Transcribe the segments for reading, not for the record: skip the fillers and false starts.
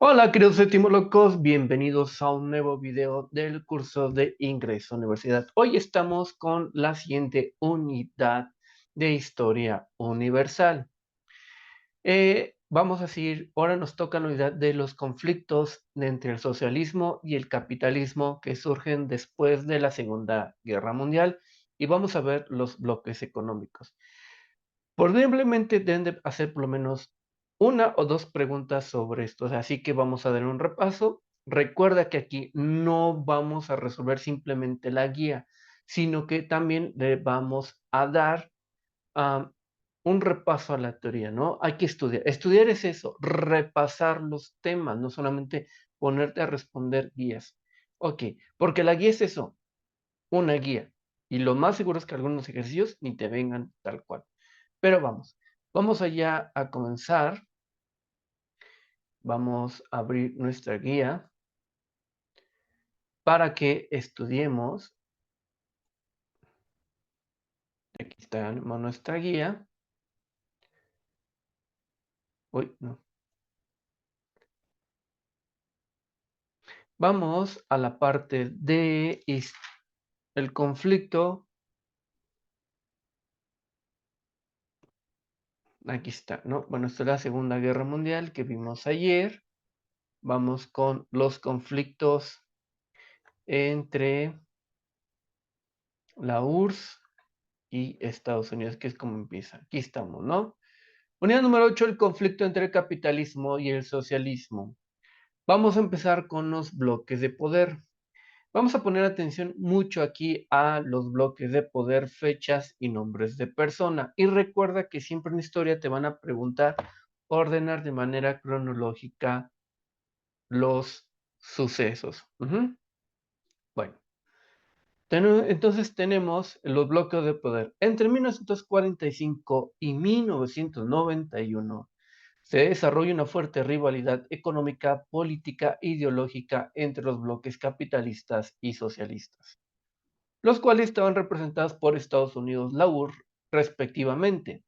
Hola, queridos etimólogos, bienvenidos a un nuevo video del curso de ingreso a universidad. Hoy estamos con la siguiente unidad de historia universal. Vamos a seguir, ahora nos toca la unidad de los conflictos entre el socialismo y el capitalismo que surgen después de la Segunda Guerra Mundial y vamos a ver los bloques económicos. Probablemente deben de hacer por lo menos una o dos preguntas sobre esto, así que vamos a dar un repaso. Recuerda que aquí no vamos a resolver simplemente la guía, sino que también le vamos a dar am, un repaso a la teoría, ¿no? Hay que estudiar. Estudiar es eso, repasar los temas, no solamente ponerte a responder guías. Ok, porque la guía es eso, una guía. Y lo más seguro es que algunos ejercicios ni te vengan tal cual. Pero vamos allá a comenzar. Vamos a abrir nuestra guía para que estudiemos. Aquí está nuestra guía. Uy, no. Vamos a la parte de el conflicto. Aquí está, ¿no? Bueno, esta es la Segunda Guerra Mundial que vimos ayer. Vamos con los conflictos entre la URSS y Estados Unidos, que es como empieza. Aquí estamos, ¿no? Unidad número 8, el conflicto entre el capitalismo y el socialismo. Vamos a empezar con los bloques de poder. Vamos a poner atención mucho aquí a los bloques de poder, fechas y nombres de persona. Y recuerda que siempre en historia te van a preguntar ordenar de manera cronológica los sucesos. Bueno, entonces tenemos los bloques de poder. Entre 1945 y 1991 se desarrolla una fuerte rivalidad económica, política e ideológica entre los bloques capitalistas y socialistas, los cuales estaban representados por Estados Unidos, la URSS, respectivamente.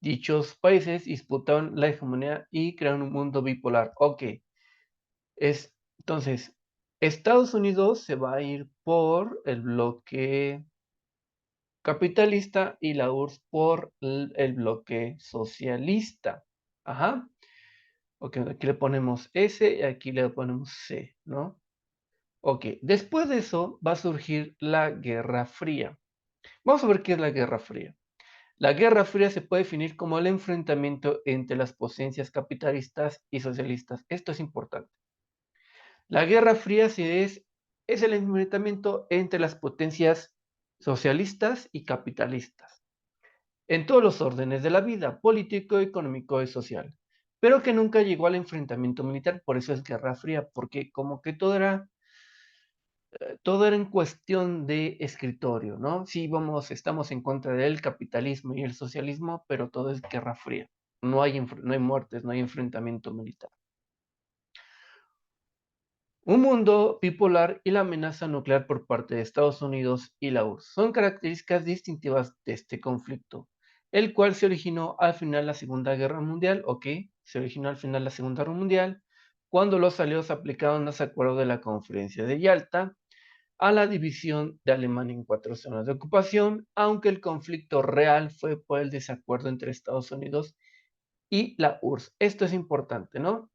Dichos países disputaban la hegemonía y crearon un mundo bipolar. Ok, entonces, Estados Unidos se va a ir por el bloque capitalista y la URSS por el bloque socialista. Ajá. Ok, aquí le ponemos S y aquí le ponemos C, ¿no? Ok, después de eso va a surgir la Guerra Fría. Vamos a ver qué es la Guerra Fría. La Guerra Fría se puede definir como el enfrentamiento entre las potencias capitalistas y socialistas. Esto es importante. La Guerra Fría es el enfrentamiento entre las potencias socialistas y capitalistas, en todos los órdenes de la vida, político, económico y social, pero que nunca llegó al enfrentamiento militar, por eso es Guerra Fría, porque como que todo era en cuestión de escritorio, ¿no? Sí, estamos en contra del capitalismo y el socialismo, pero todo es Guerra Fría. No hay muertes, no hay enfrentamiento militar. Un mundo bipolar y la amenaza nuclear por parte de Estados Unidos y la URSS son características distintivas de este conflicto, el cual se originó al final de la Segunda Guerra Mundial, se originó al final de la Segunda Guerra Mundial, cuando los aliados aplicaron los acuerdos de la Conferencia de Yalta a la división de Alemania en 4 zonas de ocupación, aunque el conflicto real fue por el desacuerdo entre Estados Unidos y la URSS. Esto es importante, ¿no?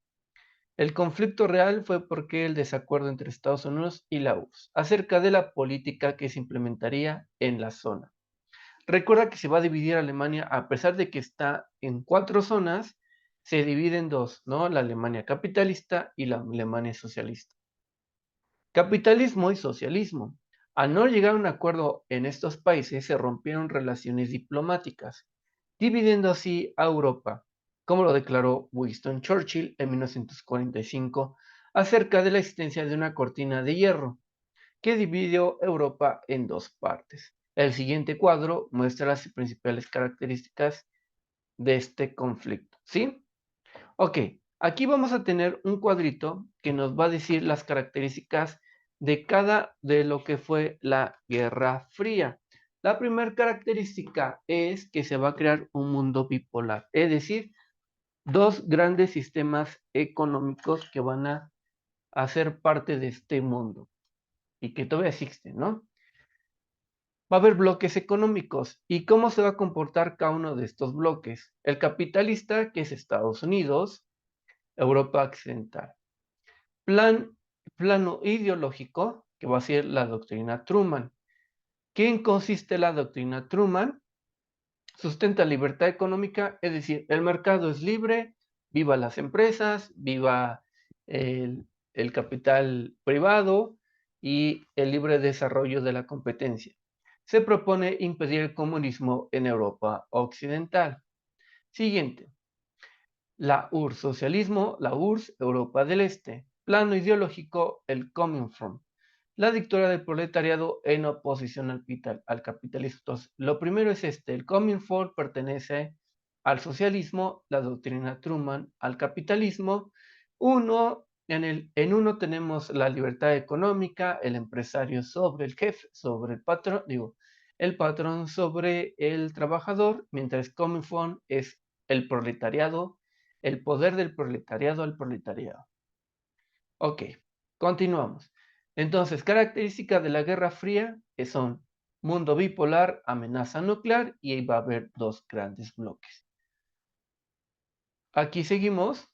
El conflicto real fue porque el desacuerdo entre Estados Unidos y la URSS acerca de la política que se implementaría en la zona. Recuerda que se va a dividir Alemania, a pesar de que está en 4 zonas, se divide en dos, ¿no? La Alemania capitalista y la Alemania socialista. Capitalismo y socialismo. Al no llegar a un acuerdo en estos países, se rompieron relaciones diplomáticas, dividiendo así a Europa, como lo declaró Winston Churchill en 1945, acerca de la existencia de una cortina de hierro que dividió Europa en dos partes. El siguiente cuadro muestra las principales características de este conflicto, ¿sí? Ok, aquí vamos a tener un cuadrito que nos va a decir las características de lo que fue la Guerra Fría. La primera característica es que se va a crear un mundo bipolar, es decir, dos grandes sistemas económicos que van a hacer parte de este mundo y que todavía existen, ¿no? Va a haber bloques económicos. ¿Y cómo se va a comportar cada uno de estos bloques? El capitalista, que es Estados Unidos, Europa Occidental. Plano ideológico, que va a ser la doctrina Truman. ¿Qué en consiste la doctrina Truman? Sustenta libertad económica, es decir, el mercado es libre, viva las empresas, viva el capital privado y el libre desarrollo de la competencia. Se propone impedir el comunismo en Europa Occidental. Siguiente, la URSS, socialismo, la URSS, Europa del Este. Plano ideológico, el Comintern. La dictadura del proletariado en oposición al capitalismo. Entonces, lo primero es el Comintern pertenece al socialismo, la doctrina Truman al capitalismo. En uno tenemos la libertad económica, el empresario sobre el jefe, sobre el patrón, el patrón sobre el trabajador, mientras Comintern es el proletariado, el poder del proletariado al proletariado. Ok, continuamos. Entonces, características de la Guerra Fría que son mundo bipolar, amenaza nuclear y ahí va a haber dos grandes bloques. Aquí seguimos.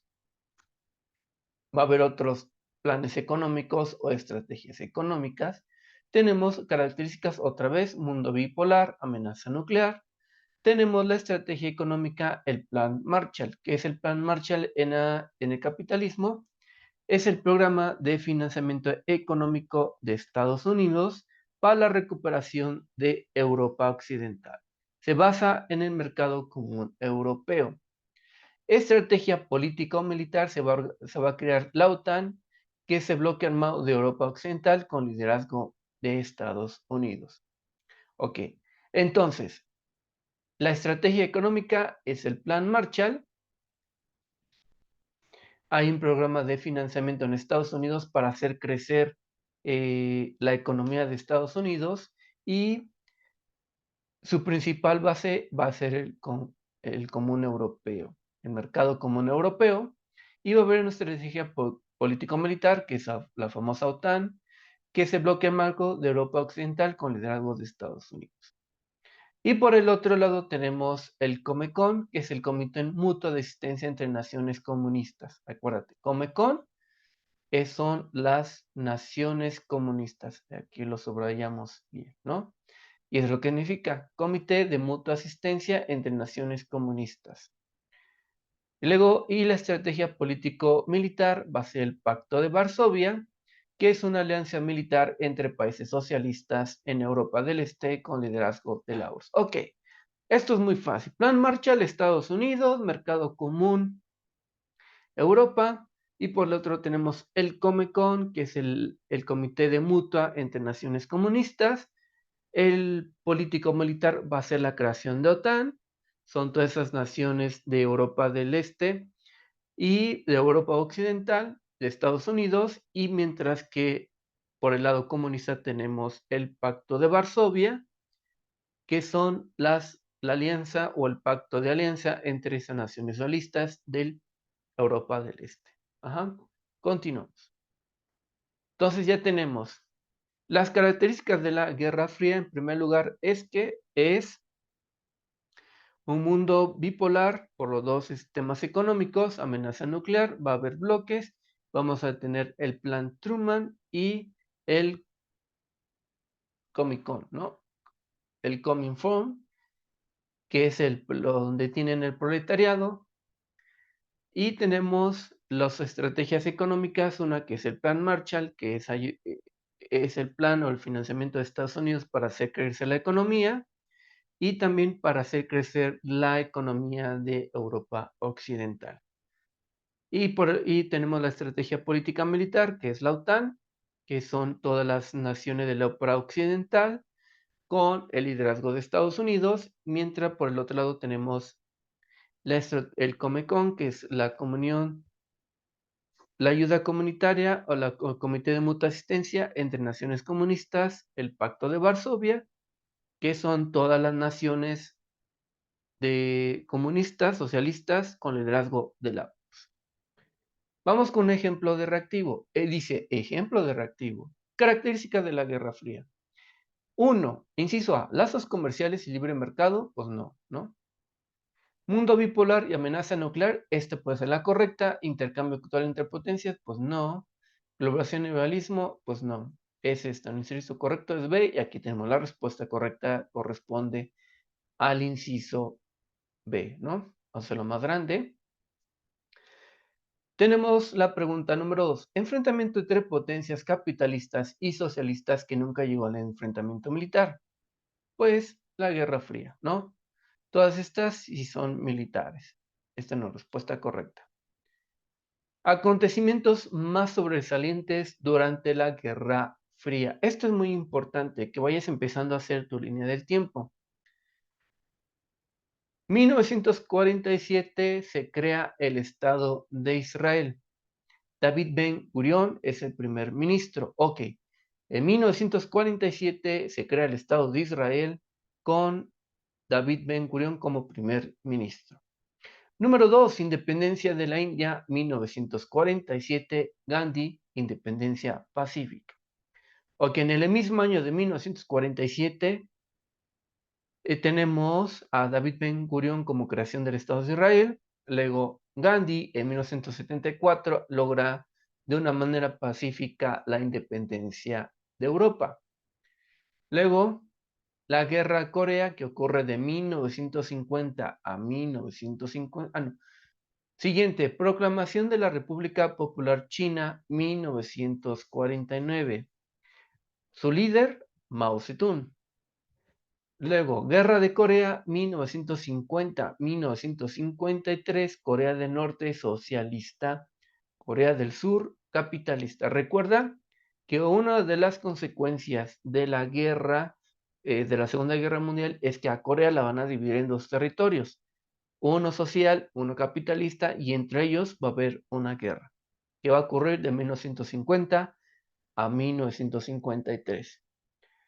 Va a haber otros planes económicos o estrategias económicas. Tenemos características otra vez, mundo bipolar, amenaza nuclear. Tenemos la estrategia económica, el plan Marshall. ¿Qué es el plan Marshall en el capitalismo? Es el programa de financiamiento económico de Estados Unidos para la recuperación de Europa Occidental. Se basa en el mercado común europeo. Estrategia política o militar, se va a crear la OTAN, que es el bloque armado de Europa Occidental con liderazgo de Estados Unidos. Ok, entonces, la estrategia económica es el plan Marshall. Hay un programa de financiamiento en Estados Unidos para hacer crecer la economía de Estados Unidos y su principal base va a ser el común europeo, el mercado común europeo, y va a haber una estrategia político-militar, que es la famosa OTAN, que es el bloque marco de Europa Occidental con liderazgo de Estados Unidos. Y por el otro lado tenemos el Comecon, que es el Comité Mutuo de Asistencia entre Naciones Comunistas. Acuérdate, Comecon son las naciones comunistas. Aquí lo subrayamos bien, ¿no? Y es lo que significa Comité de Mutua Asistencia entre Naciones Comunistas. Y luego, y la estrategia político-militar va a ser el Pacto de Varsovia, que es una alianza militar entre países socialistas en Europa del Este con liderazgo de la URSS. Ok, esto es muy fácil. Plan Marshall, Estados Unidos, Mercado Común, Europa, y por el otro tenemos el Comecon, que es el Comité de Mutua entre Naciones Comunistas. El político militar va a ser la creación de OTAN, son todas esas naciones de Europa del Este y de Europa Occidental, de Estados Unidos, y mientras que por el lado comunista tenemos el Pacto de Varsovia, que son la alianza o el pacto de alianza entre esas naciones socialistas de Europa del Este. Ajá. Continuamos. Entonces ya tenemos las características de la Guerra Fría. En primer lugar, es que es un mundo bipolar por los dos sistemas económicos, amenaza nuclear, va a haber bloques, vamos a tener el plan Truman y el Comic-Con, ¿no? El Comintern, que es donde tienen el proletariado, y tenemos las estrategias económicas, una que es el plan Marshall, que es el plan o el financiamiento de Estados Unidos para hacer crecer la economía y también para hacer crecer la economía de Europa Occidental. Y tenemos la estrategia política militar, que es la OTAN, que son todas las naciones de la Europa Occidental, con el liderazgo de Estados Unidos, mientras por el otro lado tenemos el Comecon, que es la comunión, la ayuda comunitaria o el Comité de Mutua Asistencia entre Naciones Comunistas, el Pacto de Varsovia, que son todas las naciones de comunistas, socialistas, con liderazgo de la. Vamos con un ejemplo de reactivo. Dice, ejemplo de reactivo. Características de la Guerra Fría. 1. Inciso A. Lazos comerciales y libre mercado. Pues no, ¿no? Mundo bipolar y amenaza nuclear. Esta puede ser la correcta. Intercambio actual entre potencias. Pues no. Globalización y liberalismo. Pues no. Es esta. El inciso correcto es B. Y aquí tenemos la respuesta correcta. Corresponde al inciso B, ¿no? Vamos a hacerlo más grande. Tenemos la pregunta número 2. Enfrentamiento entre potencias capitalistas y socialistas que nunca llegó al enfrentamiento militar. Pues la Guerra Fría, ¿no? Todas estas sí son militares. Esta no es la respuesta correcta. Acontecimientos más sobresalientes durante la Guerra Fría. Esto es muy importante, que vayas empezando a hacer tu línea del tiempo. 1947 se crea el Estado de Israel. David Ben Gurión es el primer ministro. Ok, en 1947 se crea el Estado de Israel con David Ben Gurión como primer ministro. Número 2, independencia de la India, 1947, Gandhi, independencia pacífica. Ok, en el mismo año de 1947 tenemos a David Ben Gurión como creación del Estado de Israel. Luego Gandhi en 1974 logra de una manera pacífica la independencia de Europa. Luego la Guerra Corea, que ocurre de 1950 a 1950. No. Siguiente, proclamación de la República Popular China, 1949. Su líder, Mao Zedong. Luego, Guerra de Corea, 1950-1953, Corea del Norte socialista, Corea del Sur capitalista. Recuerda que una de las consecuencias de la guerra, de la Segunda Guerra Mundial, es que a Corea la van a dividir en dos territorios, uno social, uno capitalista, y entre ellos va a haber una guerra, que va a ocurrir de 1950 a 1953.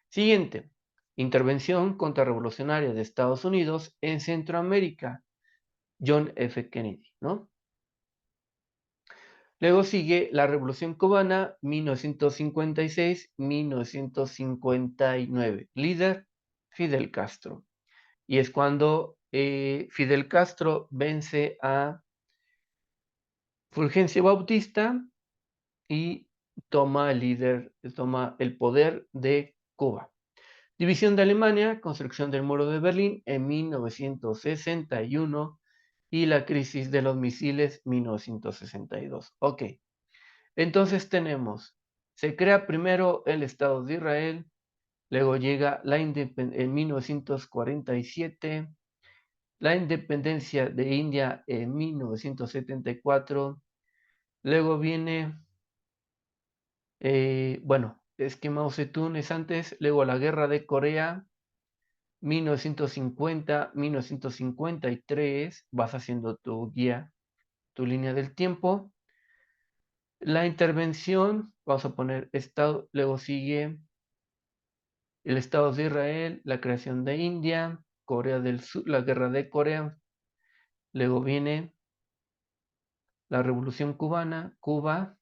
Siguiente, intervención contrarrevolucionaria de Estados Unidos en Centroamérica, John F. Kennedy, ¿no? Luego sigue la Revolución Cubana, 1956-1959, líder Fidel Castro. Y es cuando Fidel Castro vence a Fulgencio Bautista y toma el poder de Cuba. División de Alemania, construcción del muro de Berlín en 1961 y la crisis de los misiles 1962. Ok, entonces tenemos, se crea primero el Estado de Israel, luego llega en 1947, la independencia de India en 1974, luego viene, bueno, es que Mao Zedong es antes, luego la guerra de Corea, 1950-1953, vas haciendo tu guía, tu línea del tiempo. La intervención, vamos a poner Estado, luego sigue el Estado de Israel, la creación de India, Corea del Sur, la guerra de Corea, luego viene la Revolución Cubana, Cuba,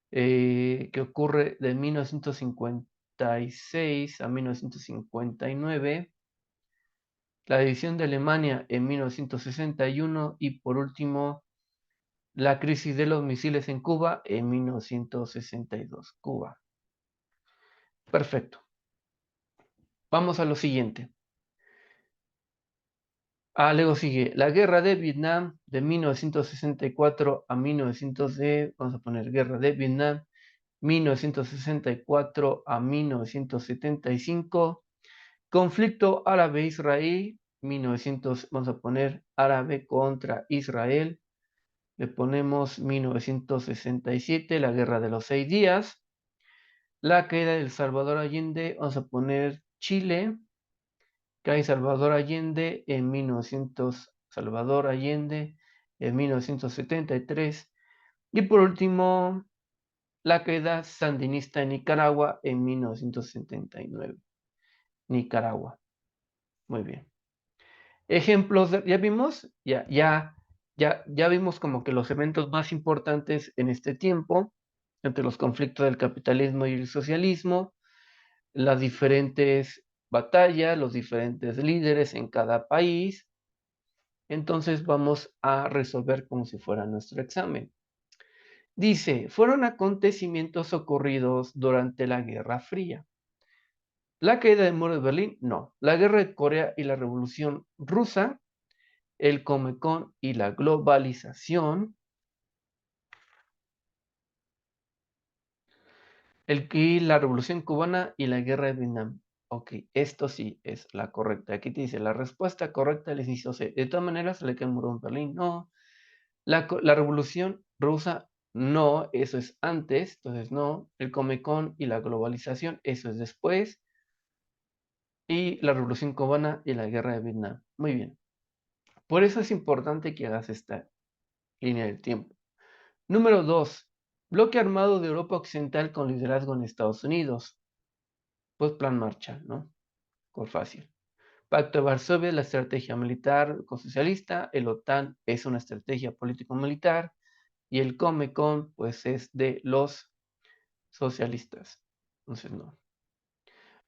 que ocurre de 1956 a 1959, la división de Alemania en 1961 y por último la crisis de los misiles en Cuba en 1962. Cuba. Perfecto. Vamos a lo siguiente. Luego sigue la guerra de Vietnam de 1964 a 1900 vamos a poner guerra de Vietnam, 1964 a 1975, conflicto árabe-israelí, 1900, vamos a poner árabe contra Israel, le ponemos 1967, la guerra de los 6 días, la caída del Salvador Allende, vamos a poner Chile, cae Salvador Allende en 1973 y por último la caída sandinista en Nicaragua en 1979. Nicaragua. Muy bien. Ejemplos, ya vimos, ya vimos como que los eventos más importantes en este tiempo, entre los conflictos del capitalismo y el socialismo, las diferentes batallas, los diferentes líderes en cada país. Entonces vamos a resolver como si fuera nuestro examen. Dice, fueron acontecimientos ocurridos durante la Guerra Fría. La caída del muro de Berlín, no. La guerra de Corea y la Revolución Rusa, el Comecon y la globalización, y la Revolución Cubana y la guerra de Vietnam. Ok, esto sí es la correcta. Aquí te dice la respuesta correcta del inciso C. De todas maneras, le queda el muro de Berlín, no. La Revolución Rusa, no, eso es antes, entonces no. El Comecon y la globalización, eso es después. Y la Revolución Cubana y la guerra de Vietnam. Muy bien. Por eso es importante que hagas esta línea del tiempo. Número 2. Bloque armado de Europa Occidental con liderazgo en Estados Unidos. Pues Plan Marshall, ¿no? Por fácil. Pacto de Varsovia, la estrategia militar socialista. El OTAN es una estrategia político-militar. Y el Comecon, pues es de los socialistas. Entonces, no.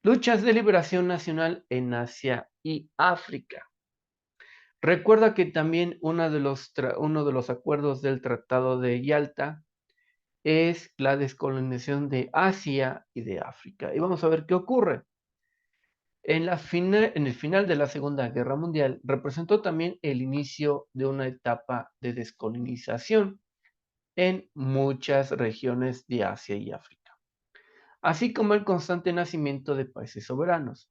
Luchas de liberación nacional en Asia y África. Recuerda que también uno de los acuerdos del Tratado de Yalta es la descolonización de Asia y de África. Y vamos a ver qué ocurre. En el final de la Segunda Guerra Mundial representó también el inicio de una etapa de descolonización en muchas regiones de Asia y África, así como el constante nacimiento de países soberanos.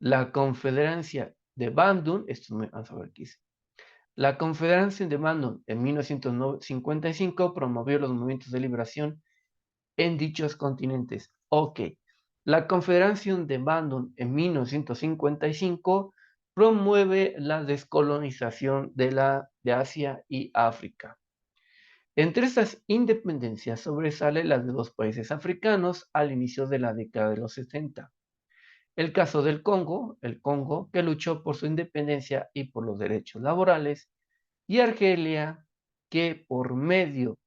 La Confederación de Bandung, vamos a ver qué dice. La Confederación de Bandung en 1955 promovió los movimientos de liberación en dichos continentes. Ok, la Confederación de Bandung en 1955 promueve la descolonización de Asia y África. Entre estas independencias sobresale la de dos países africanos al inicio de la década de los 70. El caso del Congo, el Congo, que luchó por su independencia y por los derechos laborales, y Argelia, que por medio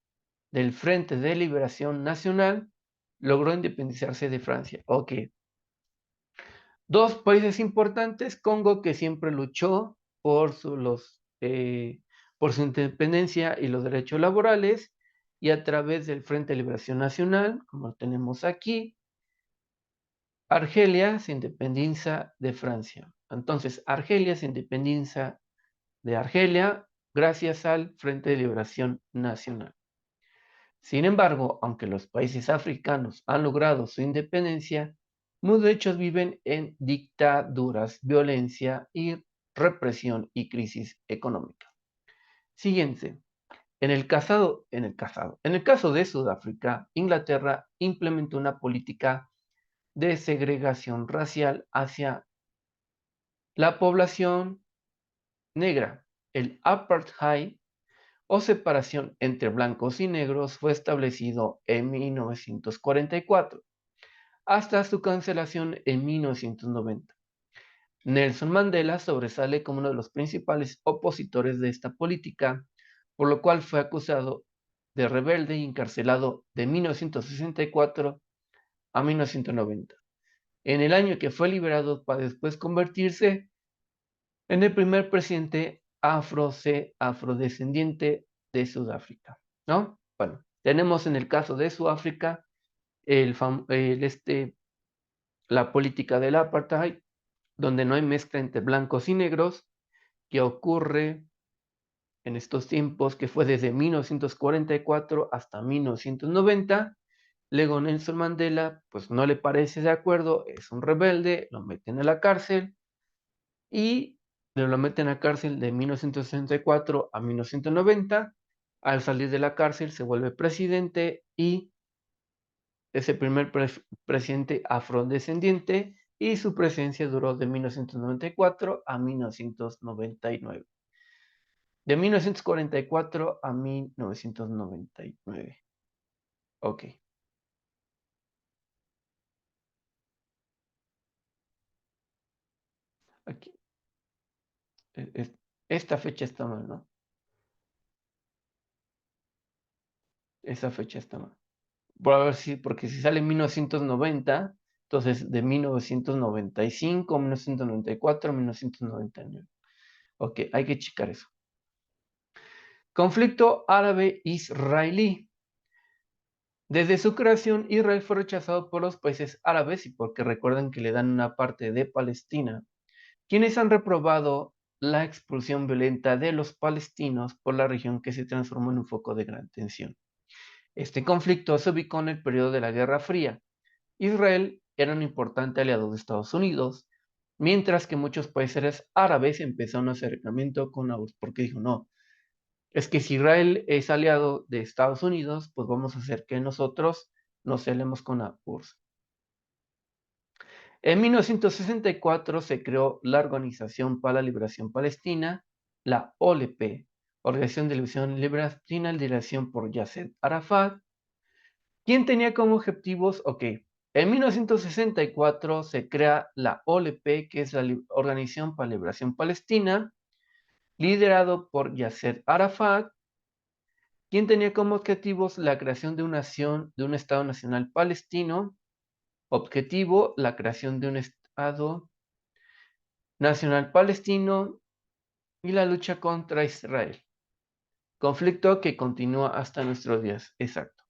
del Frente de Liberación Nacional logró independizarse de Francia. Ok, dos países importantes, Congo, que siempre luchó por su independencia y los derechos laborales, y a través del Frente de Liberación Nacional, como lo tenemos aquí, Argelia se independiza de Francia. Entonces, Argelia se independiza de Argelia gracias al Frente de Liberación Nacional. Sin embargo, aunque los países africanos han logrado su independencia, muchos viven en dictaduras, violencia y represión y crisis económica. Siguiente. En el caso de Sudáfrica, Inglaterra implementó una política de segregación racial hacia la población negra. El apartheid o separación entre blancos y negros fue establecido en 1944, hasta su cancelación en 1990. Nelson Mandela sobresale como uno de los principales opositores de esta política, por lo cual fue acusado de rebelde y encarcelado de 1964 a 1990. En el año que fue liberado para después convertirse en el primer presidente afrodescendiente de Sudáfrica, ¿no? Bueno, tenemos en el caso de Sudáfrica la política del apartheid, donde no hay mezcla entre blancos y negros, que ocurre en estos tiempos, que fue desde 1944 hasta 1990. Luego Nelson Mandela, pues no le parece de acuerdo, es un rebelde, lo meten a la cárcel y lo meten a cárcel de 1964 a 1990. Al salir de la cárcel se vuelve presidente y es el primer presidente afrodescendiente y su presidencia duró de 1994 a 1999. De 1944 a 1999. Ok. Aquí. Esta fecha está mal, ¿no? Esa fecha está mal. Por a ver si, porque si sale en 1990, entonces de 1995, 1994, 1999. Ok, hay que checar eso. Conflicto árabe-israelí. Desde su creación, Israel fue rechazado por los países árabes y porque recuerdan que le dan una parte de Palestina, quienes han reprobado la expulsión violenta de los palestinos por la región que se transformó en un foco de gran tensión. Este conflicto se ubicó en el periodo de la Guerra Fría. Israel era un importante aliado de Estados Unidos, mientras que muchos países árabes empezaron un acercamiento con la URSS, porque dijo, no, es que si Israel es aliado de Estados Unidos, pues vamos a hacer que nosotros nos aliemos con la URSS. En 1964 se creó la Organización para la Liberación Palestina, la OLP, Organización de Liberación Palestina, lideración por Yasser Arafat, quien tenía como objetivos, en 1964 se crea la OLP, que es la Organización para la Liberación Palestina, liderado por Yasser Arafat, quien tenía como objetivos la creación de una nación, de un Estado Nacional Palestino, objetivo, la creación de un Estado Nacional Palestino y la lucha contra Israel. Conflicto que continúa hasta nuestros días. Exacto.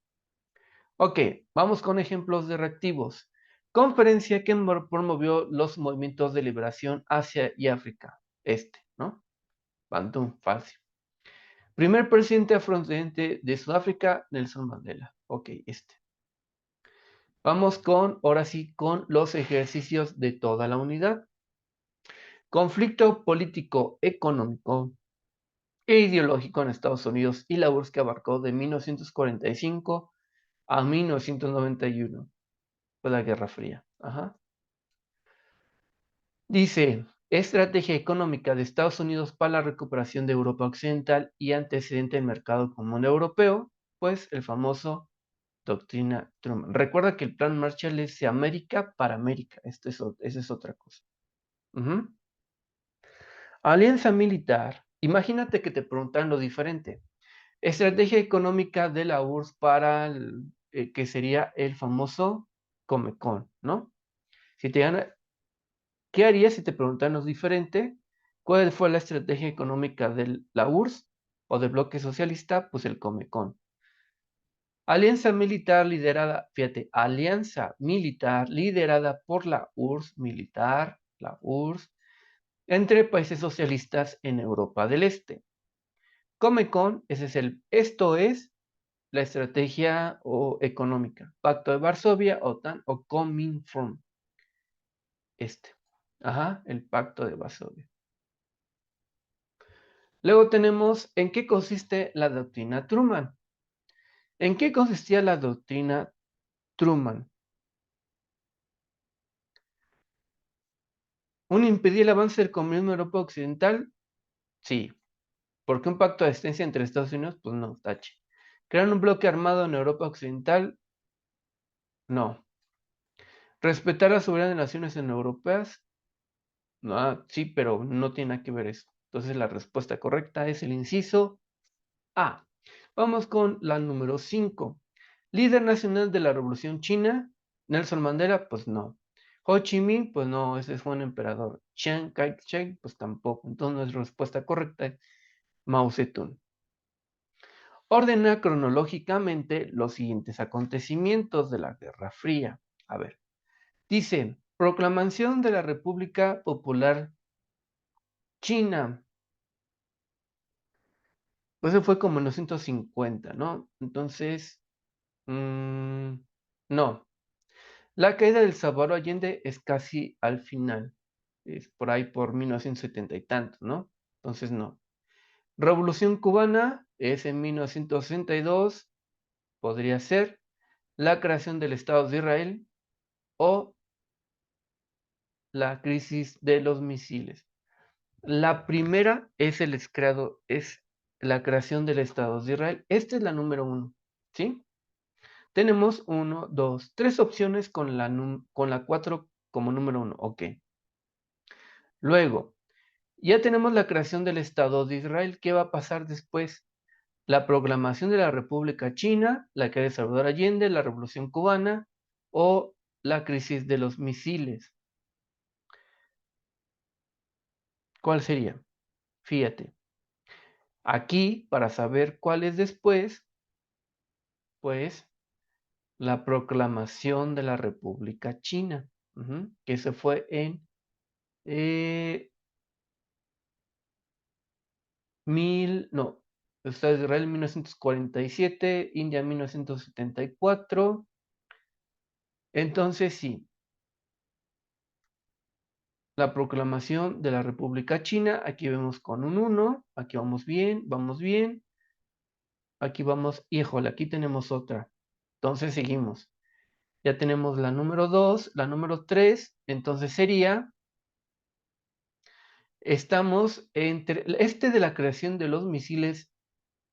Ok, vamos con ejemplos de reactivos. Conferencia que promovió los movimientos de liberación Asia y África. ¿No? Bantu, fácil. Primer presidente afrodescendiente de Sudáfrica, Nelson Mandela. Ok, Vamos ahora sí, con los ejercicios de toda la unidad. Conflicto político, económico e ideológico en Estados Unidos y la URSS que abarcó de 1945 a 1991. Fue la Guerra Fría. Ajá. Dice, estrategia económica de Estados Unidos para la recuperación de Europa Occidental y antecedente del mercado común europeo, pues el famoso doctrina Truman. Recuerda que el plan Marshall es de América para América. Esa es otra cosa. Alianza militar. Imagínate que te preguntan lo diferente. Estrategia económica de la URSS para que sería el famoso Comecon, ¿no? Si te gana, ¿qué harías si te preguntan lo diferente? ¿Cuál fue la estrategia económica de la URSS o del bloque socialista? Pues el Comecon. Alianza militar liderada, fíjate, alianza militar liderada por la URSS, la URSS, entre países socialistas en Europa del Este. Comecon, esto es la estrategia económica. Pacto de Varsovia, OTAN o Comintern. Ajá, el Pacto de Varsovia. Luego tenemos en qué consiste la doctrina Truman. ¿En qué consistía la doctrina Truman? ¿Un impedir el avance del comunismo en Europa Occidental? Sí. ¿Por qué un pacto de asistencia entre Estados Unidos? Pues no, tache. ¿Crear un bloque armado en Europa Occidental? No. ¿Respetar la soberanía de naciones en europeas? No, sí, pero no tiene nada que ver eso. Entonces la respuesta correcta es el inciso A. Vamos con la número 5. Líder nacional de la Revolución China, Nelson Mandela, pues no. Ho Chi Minh, pues no, ese fue un emperador. Chiang Kai-shek, pues tampoco. Entonces la respuesta correcta es Mao Zedong. Ordena cronológicamente los siguientes acontecimientos de la Guerra Fría. A ver, dice, proclamación de la República Popular China. Pues eso fue como en los 150, ¿no? Entonces, no. La caída del Salvador Allende es casi al final. Es por ahí por 1970 y tantos, ¿no? Entonces, no. Revolución cubana es en 1962, podría ser la creación del Estado de Israel o la crisis de los misiles. La primera es es la creación del Estado de Israel. Esta es la número 1, ¿sí? Tenemos 1, 2, 3 opciones con la 4 como número 1, ok. Luego, Ya tenemos la creación del Estado de Israel. ¿Qué va a pasar después? La proclamación de la República China, la caída de Salvador Allende, la Revolución Cubana o la crisis de los misiles. ¿Cuál sería? Fíjate. Aquí, para saber cuál es después, pues la proclamación de la República China, que se fue en eh, Estado de Israel en 1947, India en 1974. Entonces sí, la proclamación de la República China, aquí vemos con un 1, aquí vamos bien, aquí vamos, híjole, aquí tenemos otra. Entonces seguimos. Ya tenemos la número 2, la número 3, entonces sería, estamos entre, de la creación de los misiles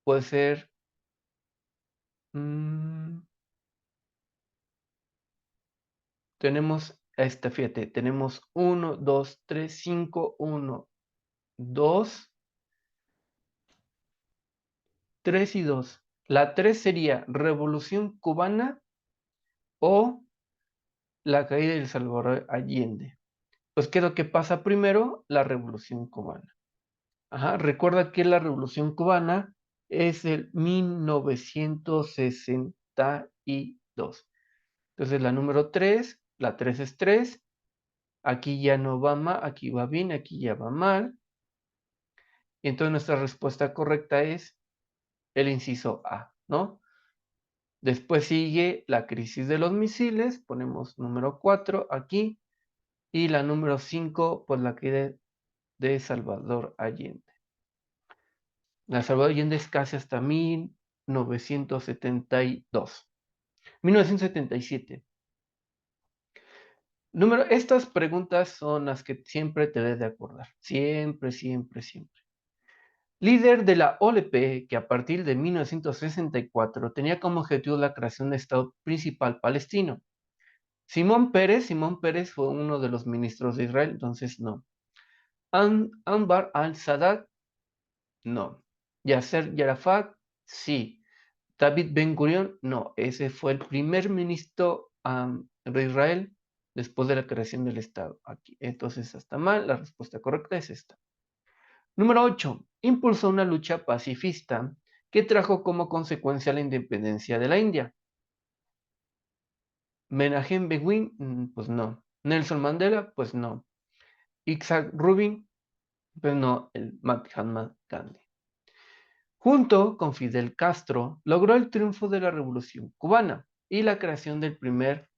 puede ser, mm, tenemos fíjate, tenemos 1, 2, 3, 5, 1, 2, 3 y 2. La 3 sería Revolución Cubana o la caída del Salvador Allende. Pues, ¿qué es lo que pasa primero? La Revolución Cubana. Ajá, recuerda que la Revolución Cubana es el 1962. Entonces, la número 3, la 3 es 3. Aquí ya no va mal, aquí va bien, aquí ya va mal. Y entonces nuestra respuesta correcta es el inciso A, ¿no? Después sigue la crisis de los misiles, ponemos número 4 aquí, y la número 5, pues la caída de Salvador Allende. La Salvador Allende es casi hasta 1972. 1977. Estas preguntas son las que siempre te debes de acordar. Siempre, siempre, siempre. Líder de la OLP, que a partir de 1964 tenía como objetivo la creación de Estado principal palestino. Simón Pérez fue uno de los ministros de Israel, entonces no. Anbar al-Sadat, no. Yasser Arafat, sí. David Ben Gurion, no. Ese fue el primer ministro de Israel después de la creación del Estado. Aquí. Entonces está mal, la respuesta correcta es esta. Número 8. Impulsó una lucha pacifista que trajo como consecuencia la independencia de la India. Menachem Begin, pues no. Nelson Mandela, pues no. Isaac Rubin, pues no. El Mahatma Gandhi. Junto con Fidel Castro, logró el triunfo de la Revolución Cubana y la creación del primer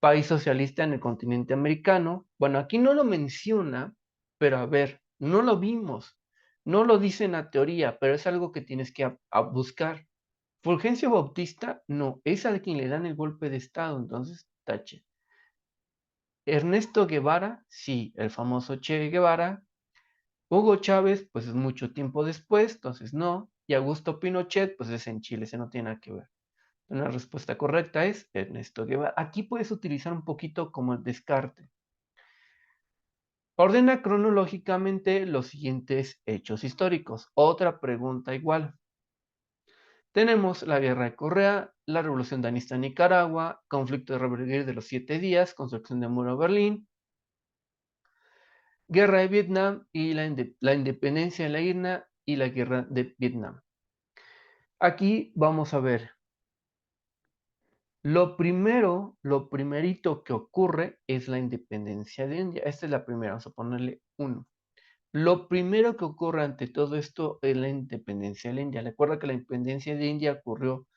país socialista en el continente americano. Bueno, aquí no lo menciona, pero a ver, no lo vimos, no lo dice en la teoría, pero es algo que tienes que buscar. Fulgencio Bautista, no, es al quien le dan el golpe de Estado, entonces tache. Ernesto Guevara, sí, el famoso Che Guevara. Hugo Chávez, pues es mucho tiempo después, entonces no. Y Augusto Pinochet, pues es en Chile, ese no tiene nada que ver. La respuesta correcta es Ernesto Guevara. Aquí puedes utilizar un poquito como el descarte. Ordena cronológicamente los siguientes hechos históricos. Otra pregunta igual. Tenemos la Guerra de Corea, la Revolución Danista en Nicaragua, conflicto de Reverdir de los 7 días, construcción del Muro de Berlín, Guerra de Vietnam y la independencia de la Isla y la Guerra de Vietnam. Aquí vamos a ver. Lo primerito que ocurre es la independencia de India. Esta es la primera, vamos a ponerle 1. Lo primero que ocurre ante todo esto es la independencia de la India. Recuerda que la independencia de India ocurrió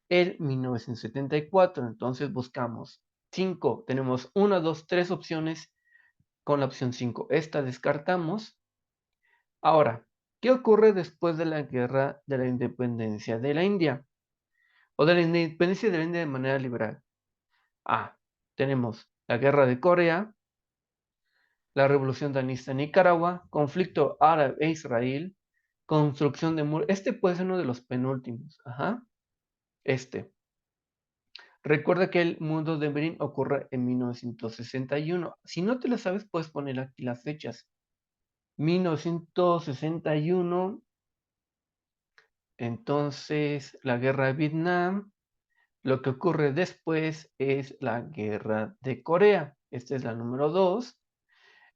en 1974, entonces buscamos 5. Tenemos 1, 2, 3 opciones con la opción 5. Esta descartamos. Ahora, ¿qué ocurre después de la guerra de la independencia de la India? O de la independencia de la India de manera liberal. Tenemos la guerra de Corea, la revolución danista en Nicaragua, conflicto árabe e Israel, construcción de muros. Este puede ser uno de los penúltimos. Este. Recuerda que el mundo de Berlín ocurre en 1961. Si no te lo sabes, puedes poner aquí las fechas. 1961, entonces la guerra de Vietnam. Lo que ocurre después es la guerra de Corea. Esta es la número 2.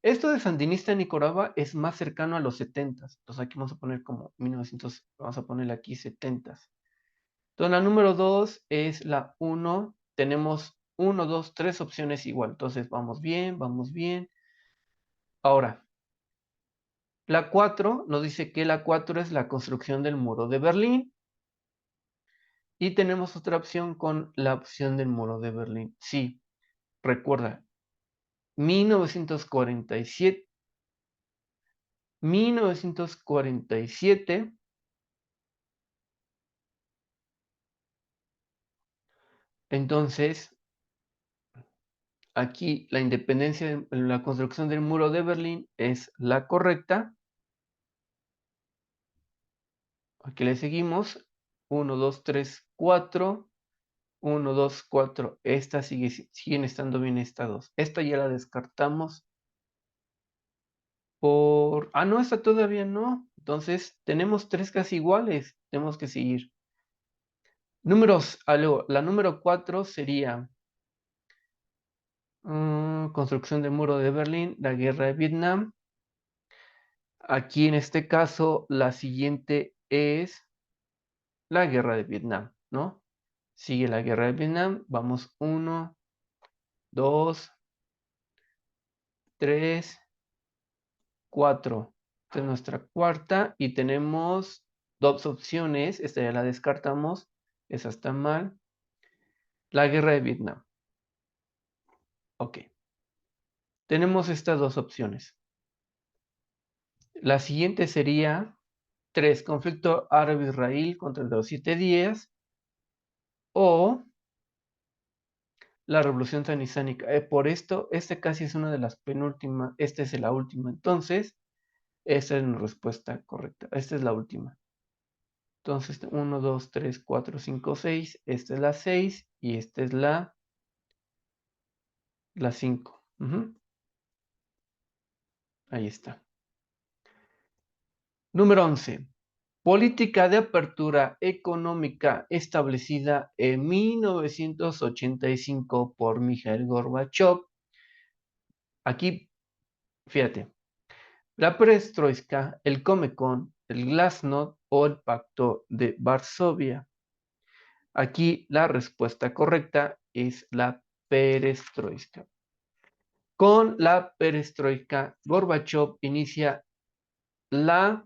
Esto de sandinista en Nicaragua es más cercano a los 70. Entonces aquí vamos a poner como 1900, vamos a ponerle aquí 70. Entonces la número 2 es la 1. Tenemos 1, 2, 3 opciones igual. Entonces vamos bien, vamos bien. Ahora, la 4 nos dice que la 4 es la construcción del muro de Berlín. Y tenemos otra opción con la opción del muro de Berlín. Sí, recuerda, 1947, 1947, entonces aquí la independencia, la construcción del muro de Berlín es la correcta. Aquí le seguimos, 1, 2, 3, 4, 1, 2, 4, esta siguen estando bien estas dos. Esta ya la descartamos no, esta todavía no. Entonces tenemos tres casi iguales, tenemos que seguir. Números, la número 4 sería construcción del muro de Berlín, la guerra de Vietnam. Aquí en este caso, la siguiente es la guerra de Vietnam, ¿no? Sigue la guerra de Vietnam. Vamos 1, 2, 3, 4. Esta es nuestra cuarta y tenemos dos opciones. Esta ya la descartamos. Esa está mal. La guerra de Vietnam. Ok. Tenemos estas dos opciones. La siguiente sería 3. Conflicto árabe-israelí contra los 7 días. O la revolución sanisánica. Por esto, este casi es una de las penúltimas. Esta es la última. Entonces, esta es mi respuesta correcta. Esta es la última. Entonces, 1, 2, 3, 4, 5, 6. Esta es la 6 y esta es la 5. Ahí está. Número 11. Política de apertura económica establecida en 1985 por Mikhail Gorbachev. Aquí, fíjate, la perestroika, el Comecon, el Glasnost o el Pacto de Varsovia. Aquí la respuesta correcta es la perestroika. Con la perestroika, Gorbachev inicia la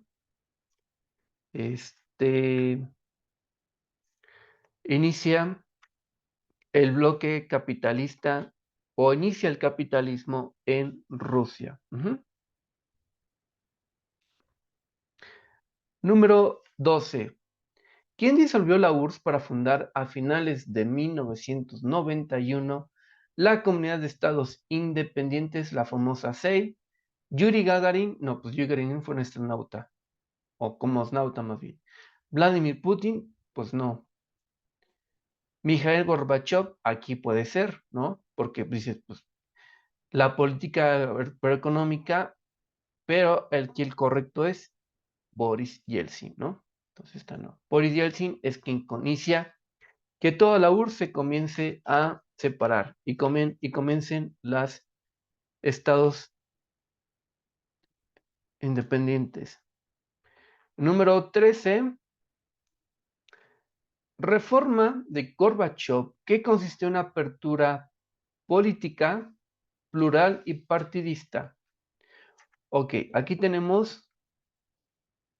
este, inicia el bloque capitalista o inicia el capitalismo en Rusia. Número 12. ¿Quién disolvió la URSS para fundar a finales de 1991 la Comunidad de Estados Independientes, la famosa CEI? Yuri Gagarin, no, pues Yuri Gagarin fue un astronauta, o cosmonauta más bien. Vladimir Putin, pues no. Mikhail Gorbachev, aquí puede ser, ¿no? Porque dices, pues, la política económica, pero el correcto es Boris Yeltsin, ¿no? Entonces esta no. Boris Yeltsin es quien inicia que toda la URSS se comience a separar y comiencen los estados independientes. Número 13. Reforma de Gorbachev, que consistió en una apertura política, plural y partidista. Ok, aquí tenemos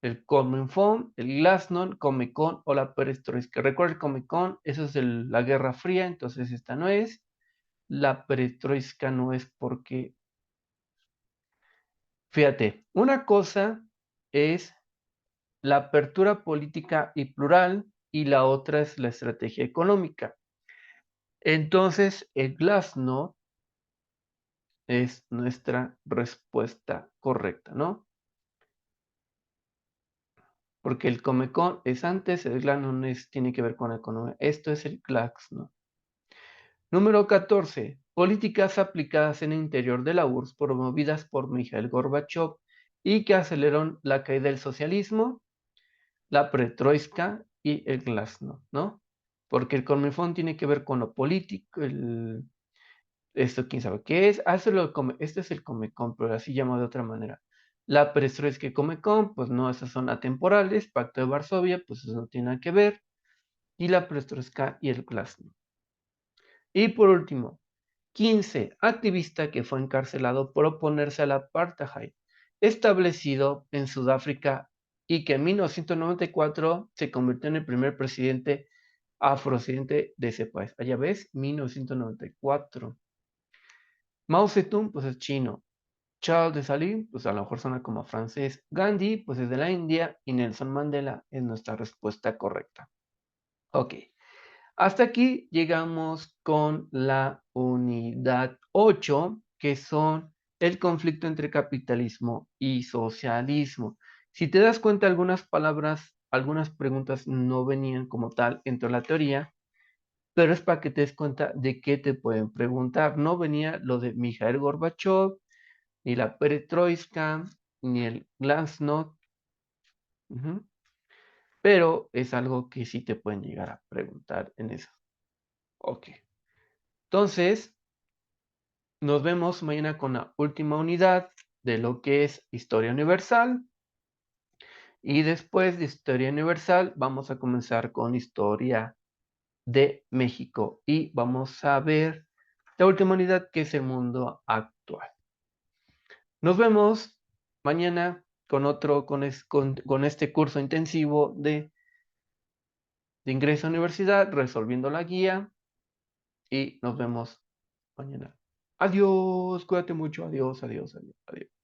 el Comintern, el Glasnost, Comecon o la Perestroika. Recuerda el Comecon, eso es la Guerra Fría, entonces esta no es. La Perestroika no es porque, fíjate, una cosa es la apertura política y plural y la otra es la estrategia económica. Entonces, el Glasnost es nuestra respuesta correcta, ¿no? Porque el Comecon es antes, el Glasnost tiene que ver con la economía. Esto es el Glasnost. Número 14. Políticas aplicadas en el interior de la URSS promovidas por Mikhail Gorbachev y que aceleraron la caída del socialismo, la perestroika y el glasnost, ¿no? Porque el Comefón tiene que ver con lo político, esto quién sabe qué es. Este es el Comecon, pero así llamado de otra manera. La perestroika y Comecon, pues no, esas son atemporales. Pacto de Varsovia, pues eso no tiene nada que ver. Y la perestroika y el glasnost. Y por último, 15 activista que fue encarcelado por oponerse al apartheid establecido en Sudáfrica y que en 1994 se convirtió en el primer presidente afrodescendiente de ese país. Allá ves, 1994. Mao Zedong, pues es chino. Charles de Salim, pues a lo mejor suena como francés. Gandhi, pues es de la India. Y Nelson Mandela es nuestra respuesta correcta. Ok. Hasta aquí llegamos con la unidad 8, que son el conflicto entre capitalismo y socialismo. Si te das cuenta, algunas palabras, algunas preguntas no venían como tal dentro de la teoría, pero es para que te des cuenta de qué te pueden preguntar. No venía lo de Mikhail Gorbachev, ni la perestroika, ni el glasnost, ujú, pero es algo que sí te pueden llegar a preguntar en eso. Ok. Entonces, nos vemos mañana con la última unidad de lo que es historia universal. Y después de historia universal, vamos a comenzar con historia de México. Y vamos a ver la última unidad que es el mundo actual. Nos vemos mañana con otro, con este curso intensivo de ingreso a universidad, resolviendo la guía. Y nos vemos mañana. Adiós, cuídate mucho. Adiós, adiós, adiós, adiós.